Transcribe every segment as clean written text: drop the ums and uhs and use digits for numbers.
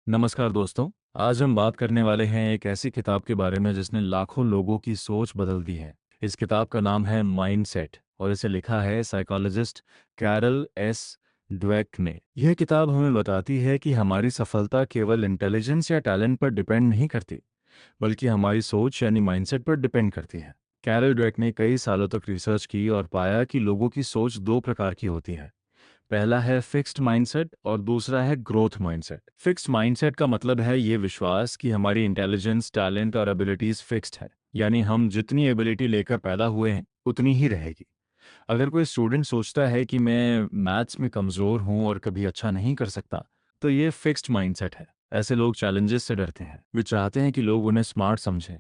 नमस्कार दोस्तों। आज हम बात करने वाले हैं एक ऐसी किताब के बारे में जिसने लाखों लोगों की सोच बदल दी है। इस किताब का नाम है माइंडसेट और इसे लिखा है साइकोलॉजिस्ट कैरल एस ड्वेक ने। यह किताब हमें बताती है कि हमारी सफलता केवल इंटेलिजेंस या टैलेंट पर डिपेंड नहीं करती, बल्कि हमारी सोच यानी माइंडसेट पर डिपेंड करती है। कैरल ड्वेक ने कई सालों तक रिसर्च की और पाया कि लोगों की सोच दो प्रकार की होती है। पहला है फिक्स्ड माइंडसेट और दूसरा है ग्रोथ माइंडसेट। फिक्स्ड माइंडसेट का मतलब है ये विश्वास कि हमारी इंटेलिजेंस, टैलेंट और एबिलिटीज फिक्स्ड है, यानी हम जितनी एबिलिटी लेकर पैदा हुए हैं उतनी ही रहेगी। अगर कोई स्टूडेंट सोचता है कि मैं मैथ्स में कमज़ोर हूँ और कभी अच्छा नहीं कर सकता, तो ये फिक्स्ड माइंडसेट है। ऐसे लोग चैलेंजेस से डरते हैं, वे चाहते हैं कि लोग उन्हें स्मार्ट समझें,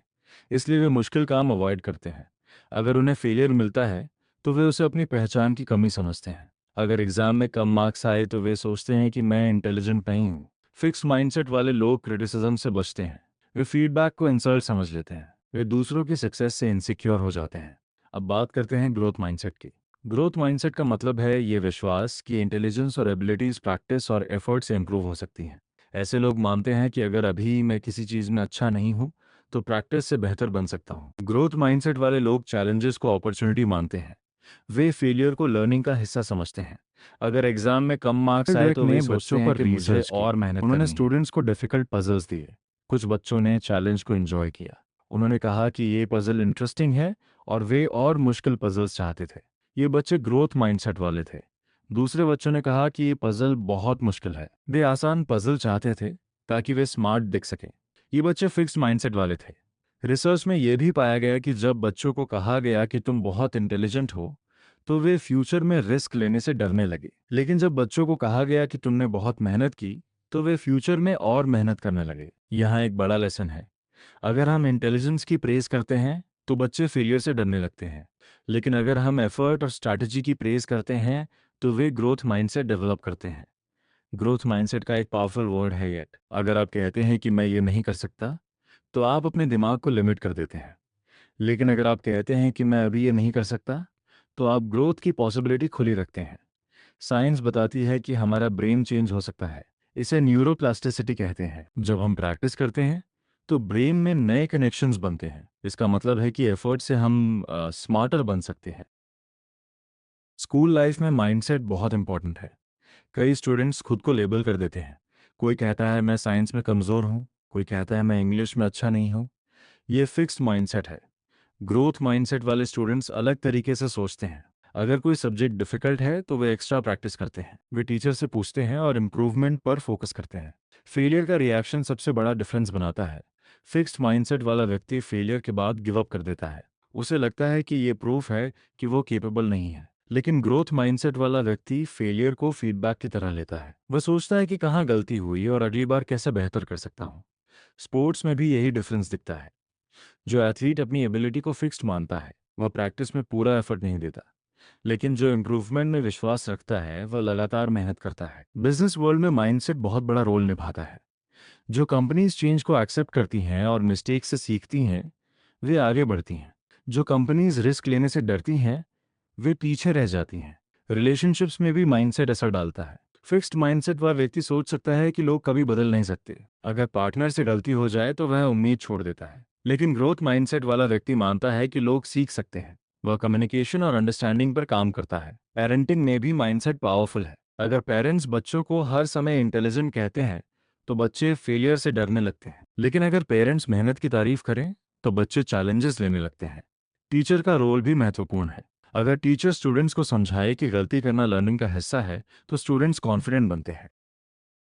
इसलिए वे मुश्किल काम अवॉइड करते हैं। अगर उन्हें फेलियर मिलता है तो वे उसे अपनी पहचान की कमी समझते हैं। अगर एग्जाम में कम मार्क्स आए तो वे सोचते हैं कि मैं इंटेलिजेंट नहीं हूँ। फिक्स माइंडसेट वाले लोग क्रिटिसिज्म से बचते हैं, वे फीडबैक को इंसल्ट समझ लेते हैं, वे दूसरों की सक्सेस से इनसिक्योर हो जाते हैं। अब बात करते हैं ग्रोथ माइंडसेट की। ग्रोथ माइंडसेट का मतलब है ये विश्वास कि इंटेलिजेंस और एबिलिटीज प्रैक्टिस और एफर्ट से इंप्रूव हो सकती हैं। ऐसे लोग मानते हैं कि अगर अभी मैं किसी चीज़ में अच्छा नहीं हूँ तो प्रैक्टिस से बेहतर बन सकता हूँ। ग्रोथ माइंडसेट वाले लोग चैलेंजेस को अपॉर्चुनिटी मानते हैं, वे फेलियर को लर्निंग का हिस्सा समझते हैं। अगर एग्जाम में कम मार्क्स आए ड्वेक तो वे ने सोचते बच्चों हैं पर कि मुझे रिसर्च की। और मेहनत उन्होंने करनी है। स्टूडेंट्स को डिफिकल्ट पजल्स दिए। कुछ बच्चों ने चैलेंज को एंजॉय किया, उन्होंने कहा कि ये पजल इंटरेस्टिंग है और वे और मुश्किल पजल्स चाहते थे। ये बच्चे ग्रोथ माइंडसेट वाले थे। दूसरे बच्चों ने कहा कि ये पजल बहुत मुश्किल है, वे आसान पजल चाहते थे ताकि वे स्मार्ट दिख सकें। ये बच्चे फिक्स्ड माइंडसेट वाले थे। रिसर्च में यह भी पाया गया कि जब बच्चों को कहा गया कि तुम बहुत इंटेलिजेंट हो तो वे फ्यूचर में रिस्क लेने से डरने लगे, लेकिन जब बच्चों को कहा गया कि तुमने बहुत मेहनत की तो वे फ्यूचर में और मेहनत करने लगे। यहाँ एक बड़ा लेसन है, अगर हम इंटेलिजेंस की प्रेज करते हैं तो बच्चे फेलियर से डरने लगते हैं, लेकिन अगर हम एफर्ट और स्ट्रैटेजी की प्रेज करते हैं तो वे ग्रोथ माइंडसेट डेवलप करते हैं। ग्रोथ माइंडसेट का एक पावरफुल वर्ड है येट। अगर आप कहते हैं कि मैं ये नहीं कर सकता तो आप अपने दिमाग को लिमिट कर देते हैं, लेकिन अगर आप कहते हैं कि मैं अभी ये नहीं कर सकता तो आप ग्रोथ की पॉसिबिलिटी खुली रखते हैं। साइंस बताती है कि हमारा ब्रेन चेंज हो सकता है, इसे न्यूरोप्लास्टिसिटी कहते हैं। जब हम प्रैक्टिस करते हैं तो ब्रेन में नए कनेक्शंस बनते हैं। इसका मतलब है कि एफर्ट से हम स्मार्टर बन सकते हैं। स्कूल लाइफ में माइंडसेट बहुत इंपॉर्टेंट है। कई स्टूडेंट्स खुद को लेबल कर देते हैं। कोई कहता है मैं साइंस में कमज़ोर हूँ, कोई कहता है मैं इंग्लिश में अच्छा नहीं हूँ। ये फिक्स्ड माइंडसेट है। ग्रोथ माइंडसेट वाले स्टूडेंट्स अलग तरीके से सोचते हैं। अगर कोई सब्जेक्ट डिफिकल्ट है तो वे एक्स्ट्रा प्रैक्टिस करते हैं, वे टीचर से पूछते हैं और इम्प्रूवमेंट पर फोकस करते हैं। फेलियर का रिएक्शन सबसे बड़ा डिफरेंस बनाता है। फिक्स्ड माइंडसेट वाला व्यक्ति फेलियर के बाद गिव अप कर देता है, उसे लगता है कि ये प्रूफ है कि वो केपेबल नहीं है। लेकिन ग्रोथ माइंडसेट वाला व्यक्ति फेलियर को फीडबैक की तरह लेता है। वह सोचता है कि कहाँ गलती हुई और अगली बार कैसे बेहतर कर सकता हूँ। स्पोर्ट्स में भी यही डिफरेंस दिखता है। जो एथलीट अपनी एबिलिटी को फिक्स्ड मानता है वह प्रैक्टिस में पूरा एफर्ट नहीं देता, लेकिन जो इम्प्रूवमेंट में विश्वास रखता है वह लगातार मेहनत करता है। बिजनेस वर्ल्ड में माइंडसेट बहुत बड़ा रोल निभाता है। जो कंपनीज चेंज को एक्सेप्ट करती हैं और मिस्टेक से सीखती हैं वे आगे बढ़ती हैं। जो कंपनीज रिस्क लेने से डरती हैं वे पीछे रह जाती हैं। रिलेशनशिप्स में भी माइंडसेट असर डालता है। फिक्स्ड माइंडसेट वाला व्यक्ति सोच सकता है कि लोग कभी बदल नहीं सकते। अगर पार्टनर से गलती हो जाए तो वह उम्मीद छोड़ देता है, लेकिन ग्रोथ माइंडसेट वाला व्यक्ति मानता है कि लोग सीख सकते हैं। वह कम्युनिकेशन और अंडरस्टैंडिंग पर काम करता है। पेरेंटिंग में भी माइंडसेट पावरफुल है। अगर पेरेंट्स बच्चों को हर समय इंटेलिजेंट कहते हैं तो बच्चे फेलियर से डरने लगते हैं, लेकिन अगर पेरेंट्स मेहनत की तारीफ करें तो बच्चे चैलेंजेस लेने लगते हैं। टीचर का रोल भी महत्वपूर्ण है। अगर टीचर स्टूडेंट्स को समझाए कि गलती करना लर्निंग का हिस्सा है तो स्टूडेंट्स कॉन्फिडेंट बनते हैं।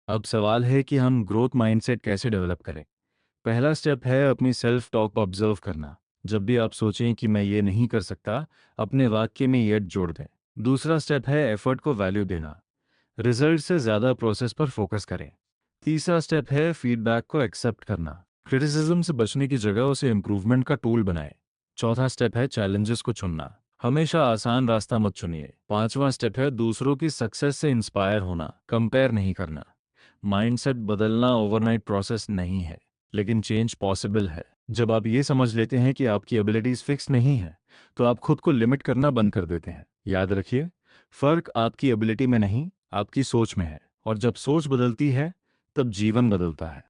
अब सवाल है कि हम ग्रोथ माइंडसेट कैसे डेवलप करें। पहला स्टेप है अपनी सेल्फ टॉक को ऑब्जर्व करना। जब भी आप सोचें कि मैं ये नहीं कर सकता, अपने वाक्य में येट जोड़ दें। दूसरा स्टेप है एफर्ट को वैल्यू देना, रिजल्ट से ज़्यादा प्रोसेस पर फोकस करें। तीसरा स्टेप है फीडबैक को एक्सेप्ट करना, क्रिटिसिज्म से बचने की जगह उसे इम्प्रूवमेंट का टूल बनाएं। चौथा स्टेप है चैलेंजेस को चुनना, हमेशा आसान रास्ता मत चुनिए। पांचवा स्टेप है दूसरों की सक्सेस से इंस्पायर होना, कंपेयर नहीं करना। माइंडसेट बदलना ओवरनाइट प्रोसेस नहीं है, लेकिन चेंज पॉसिबल है। जब आप ये समझ लेते हैं कि आपकी एबिलिटीज फिक्स नहीं है तो आप खुद को लिमिट करना बंद कर देते हैं। याद रखिए, फर्क आपकी एबिलिटी में नहीं, आपकी सोच में है। और जब सोच बदलती है तब जीवन बदलता है।